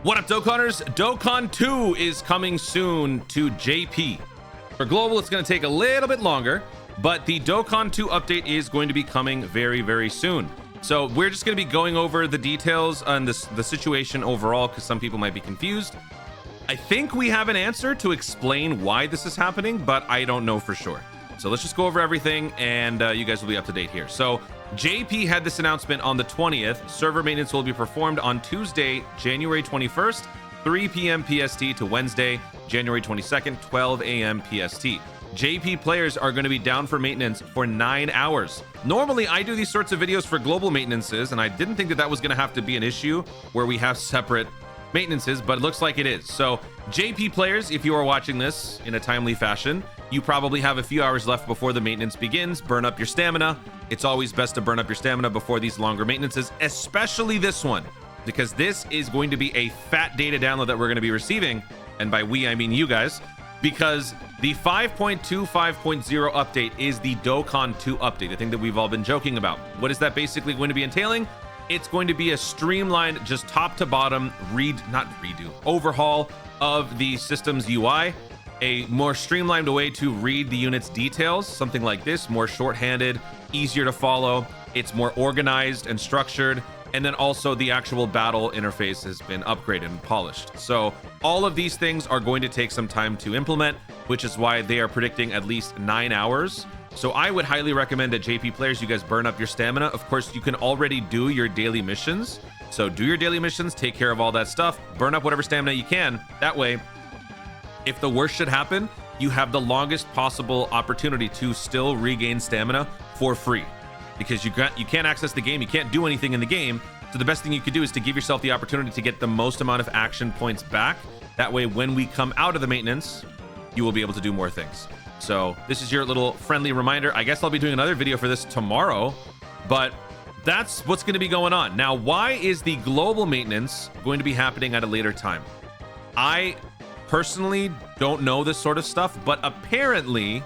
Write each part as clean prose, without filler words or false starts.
What up, Dokkanners? Dokkan 2 is coming soon to JP. For global, it's going to take a little bit longer, but the Dokkan 2 update is going to be coming very, very soon. So we're just going to be going over the details on the situation overall, because some people might be confused. I think we have an answer to explain why this is happening, but I don't know for sure. So let's just go over everything, and you guys will be up to date here. So JP had this announcement on the 20th. Server maintenance will be performed on Tuesday, January 21st, 3 p.m. PST to Wednesday, January 22nd, 12 a.m. PST. JP players are going to be down for maintenance for 9 hours. Normally, I do these sorts of videos for global maintenances, and I didn't think that that was going to have to be an issue where we have separate maintenances, but it looks like it is. So JP players, if you are watching this in a timely fashion, you probably have a few hours left before the maintenance begins. Burn up your stamina. It's always best to burn up your stamina before these longer maintenances, especially this one, because this is going to be a fat data download that we're going to be receiving. And by we, I mean you guys, because the 5.2 5.0 update is the Dokkan 2 update, the thing that we've all been joking about. What is that basically going to be entailing? It's going to be a streamlined, just top to bottom overhaul of the system's UI, a more streamlined way to read the unit's details, something like this, more shorthanded, easier to follow. It's more organized and structured. And then also the actual battle interface has been upgraded and polished. So all of these things are going to take some time to implement, which is why they are predicting at least 9 hours. So I would highly recommend that JP players, you guys burn up your stamina. Of course, you can already do your daily missions. So do your daily missions, take care of all that stuff, burn up whatever stamina you can. That way, if the worst should happen, you have the longest possible opportunity to still regain stamina for free. Because you can't access the game, you can't do anything in the game. So the best thing you could do is to give yourself the opportunity to get the most amount of action points back. That way, when we come out of the maintenance, you will be able to do more things. So this is your little friendly reminder. I guess I'll be doing another video for this tomorrow, but that's what's going to be going on. Now, why is the global maintenance going to be happening at a later time? I personally don't know this sort of stuff, but apparently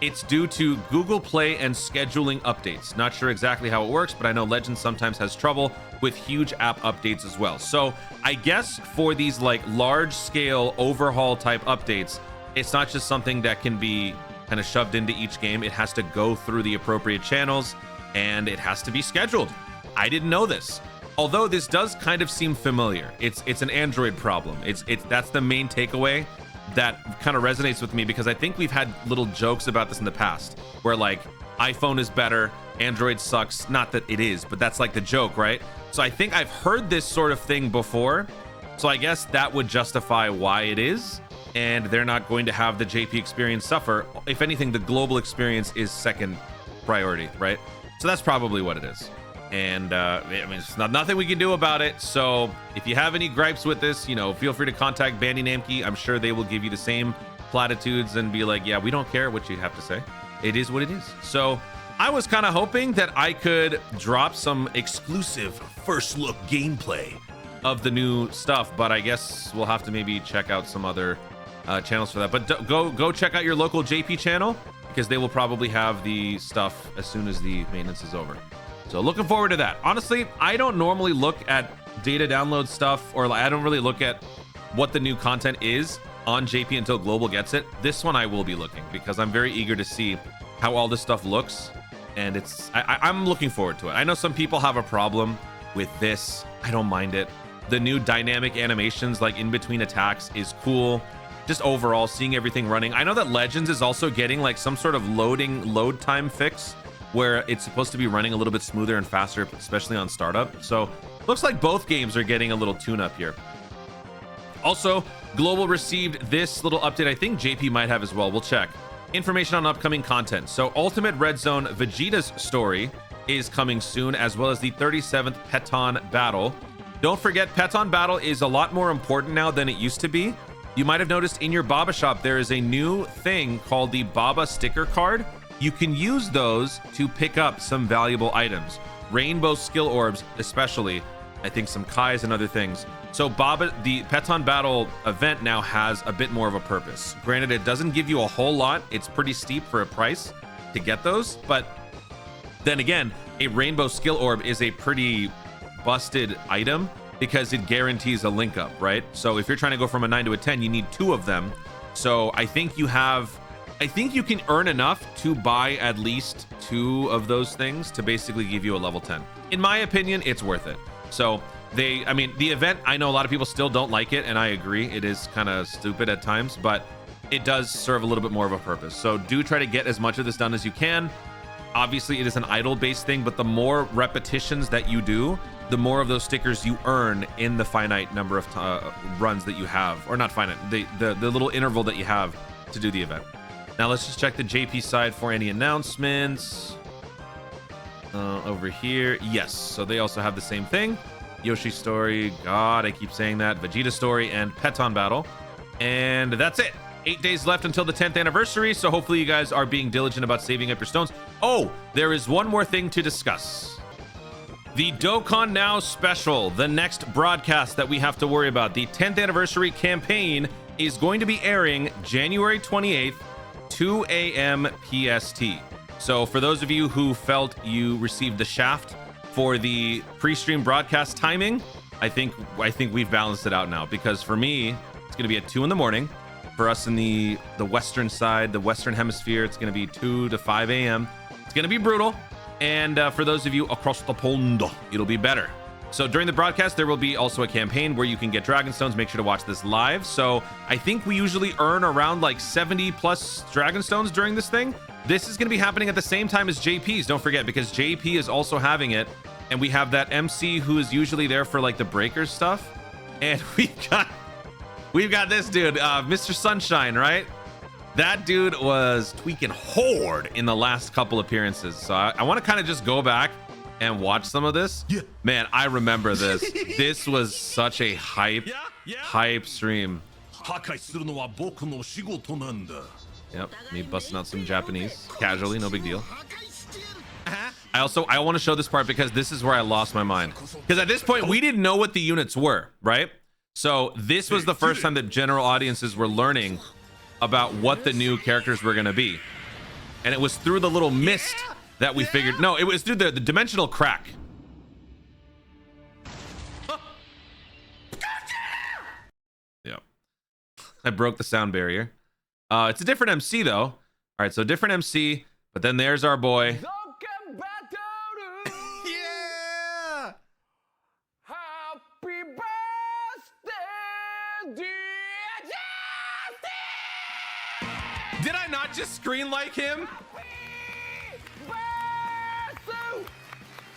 it's due to Google Play and scheduling updates. Not sure exactly how it works, but I know Legends sometimes has trouble with huge app updates as well. So I guess for these like large scale overhaul type updates, it's not just something that can be kind of shoved into each game. It has to go through the appropriate channels and it has to be scheduled. I didn't know this. Although this does kind of seem familiar. It's an Android problem. That's the main takeaway that kind of resonates with me, because I think we've had little jokes about this in the past where like iPhone is better, Android sucks. Not that it is, but that's like the joke, right? So I think I've heard this sort of thing before. So I guess that would justify why it is. And they're not going to have the JP experience suffer. If anything, the global experience is second priority, right? So that's probably what it is. And I mean, it's nothing we can do about it. So if you have any gripes with this, you know, feel free to contact Bandy Namki. I'm sure they will give you the same platitudes and be like, yeah, we don't care what you have to say. It is what it is. So I was kind of hoping that I could drop some exclusive first look gameplay of the new stuff, but I guess we'll have to maybe check out some other channels for that. But go check out your local JP channel, because they will probably have the stuff as soon as the maintenance is over. So looking forward to that. Honestly, I don't normally look at data download stuff, or I don't really look at what the new content is on JP until global gets it. This one I will be looking, because I'm very eager to see how all this stuff looks, and I'm looking forward to it. I know some people have a problem with this. I don't mind it. The new dynamic animations like in between attacks is cool. Just overall seeing everything running. I know that Legends is also getting like some sort of load time fix where it's supposed to be running a little bit smoother and faster, especially on startup. So looks like both games are getting a little tune up here. Also, global received this little update. I think JP might have as well. We'll check. Information on upcoming content. So Ultimate Red Zone Vegeta's story is coming soon, as well as the 37th Peton Battle. Don't forget, Peton Battle is a lot more important now than it used to be. You might have noticed in your Baba shop, there is a new thing called the Baba sticker card. You can use those to pick up some valuable items. Rainbow skill orbs, especially. I think some Kais and other things. So Baba, the Peton Battle event now has a bit more of a purpose. Granted, it doesn't give you a whole lot. It's pretty steep for a price to get those. But then again, a rainbow skill orb is a pretty busted item because it guarantees a link up, right? So if you're trying to go from a 9 to a 10, you need 2 of them. So I think you can earn enough to buy at least 2 of those things to basically give you a level 10. In my opinion, it's worth it. So I mean, the event, I know a lot of people still don't like it, and I agree. It is kind of stupid at times, but it does serve a little bit more of a purpose. So do try to get as much of this done as you can. Obviously, it is an idle-based thing, but the more repetitions that you do, the more of those stickers you earn in the finite number of runs that you have, or not finite, the little interval that you have to do the event. Now let's just check the JP side for any announcements. Over here, yes. So they also have the same thing. Yoshi story, God, I keep saying that. Vegeta story and Peton battle, and that's it. 8 days left until the 10th anniversary, so hopefully you guys are being diligent about saving up your stones. Oh, there is one more thing to discuss. The Dokkan Now special, the next broadcast that we have to worry about. The 10th anniversary campaign is going to be airing January 28th, 2 a.m. PST. So for those of you who felt you received the shaft for the pre-stream broadcast timing, I think we've balanced it out now, because for me, it's going to be at 2 in the morning. For us in the western side, the western hemisphere, it's going to be 2 to 5 a.m. It's going to be brutal. And for those of you across the pond, it'll be better. So during the broadcast, there will be also a campaign where you can get Dragon Stones. Make sure to watch this live. So I think we usually earn around like 70 plus Dragon Stones during this thing. This is going to be happening at the same time as JP's. Don't forget, because JP is also having it. And we have that MC who is usually there for like the breakers stuff. And we've got this dude, Mr. Sunshine, right? That dude was tweaking hard in the last couple appearances. So I want to kind of just go back and watch some of this. Yeah. Man, I remember this. This was such a hype stream. Yep, me busting out some Japanese casually, no big deal. I want to show this part because this is where I lost my mind. Because at this point, we didn't know what the units were, right? So this was the first time that general audiences were learning about what the new characters were going to be. And it was through the little mist that we figured. No, it was through the dimensional crack. Yeah. I broke the sound barrier. It's a different MC though. All right, so different MC, but then there's our boy. Dokkan Battle! Yeah! Happy birthday, dear Justin! Did I not just scream like him?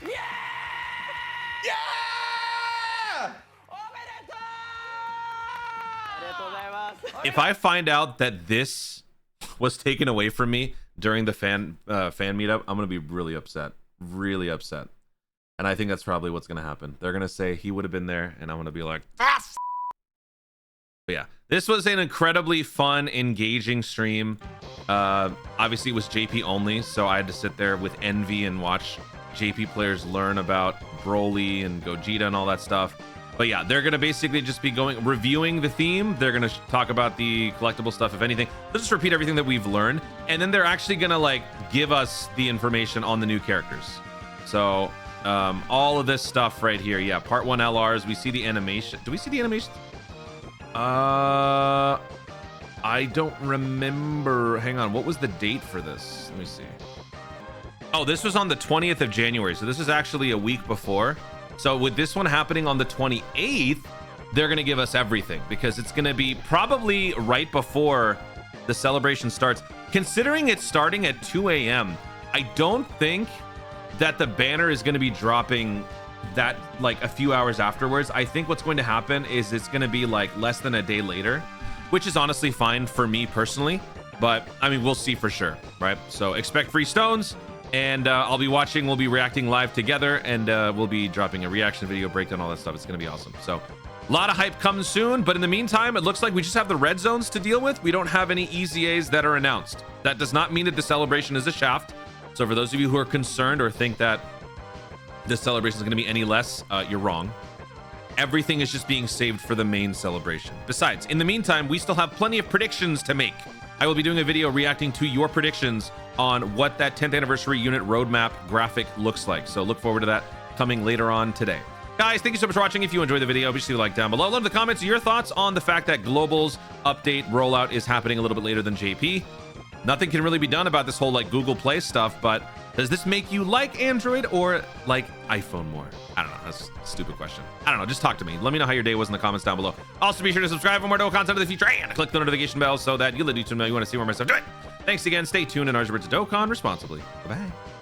Yeah! Yeah! If I find out that this was taken away from me during the fan meetup, I'm gonna be really upset, and I think that's probably what's gonna happen. They're gonna say he would have been there, and I'm gonna be like, ah! But yeah, this was an incredibly fun, engaging stream. Obviously it was JP only, so I had to sit there with envy and watch JP players learn about Broly and Gogeta and all that stuff. But yeah, they're gonna basically just be reviewing the theme. They're gonna talk about the collectible stuff, if anything. They'll just repeat everything that we've learned, and then they're actually gonna like give us the information on the new characters. So all of this stuff right here. Yeah, part 1 LRs. We see the animation. Do we see the animation? I don't remember. Hang on, what was the date for this? Let me see. Oh, this was on the 20th of January, so this is actually a week before. So with this one happening on the 28th, they're going to give us everything, because it's going to be probably right before the celebration starts. Considering it's starting at 2 a.m., I don't think that the banner is going to be dropping that like a few hours afterwards. I think what's going to happen is it's going to be like less than a day later, which is honestly fine for me personally, but I mean, we'll see for sure, right? So expect free stones. And I'll be watching, we'll be reacting live together, and we'll be dropping a reaction video, breakdown, all that stuff. It's going to be awesome. So a lot of hype comes soon, but in the meantime, it looks like we just have the red zones to deal with. We don't have any EZAs that are announced. That does not mean that the celebration is a shaft. So for those of you who are concerned or think that this celebration is going to be any less, you're wrong. Everything is just being saved for the main celebration. Besides, in the meantime, we still have plenty of predictions to make. I will be doing a video reacting to your predictions on what that 10th anniversary unit roadmap graphic looks like. So look forward to that coming later on today. Guys, thank you so much for watching. If you enjoyed the video, be sure to like down below. Love the comments, your thoughts on the fact that Global's update rollout is happening a little bit later than JP. Nothing can really be done about this whole like Google Play stuff, but does this make you like Android or like iPhone more? I don't know. That's a stupid question. I don't know. Just talk to me. Let me know how your day was in the comments down below. Also, be sure to subscribe for more Dokkan content in the future and click the notification bell so that you let YouTube know you want to see more of my stuff. Do it. Thanks again. Stay tuned and remember to Dokkan responsibly. Bye-bye.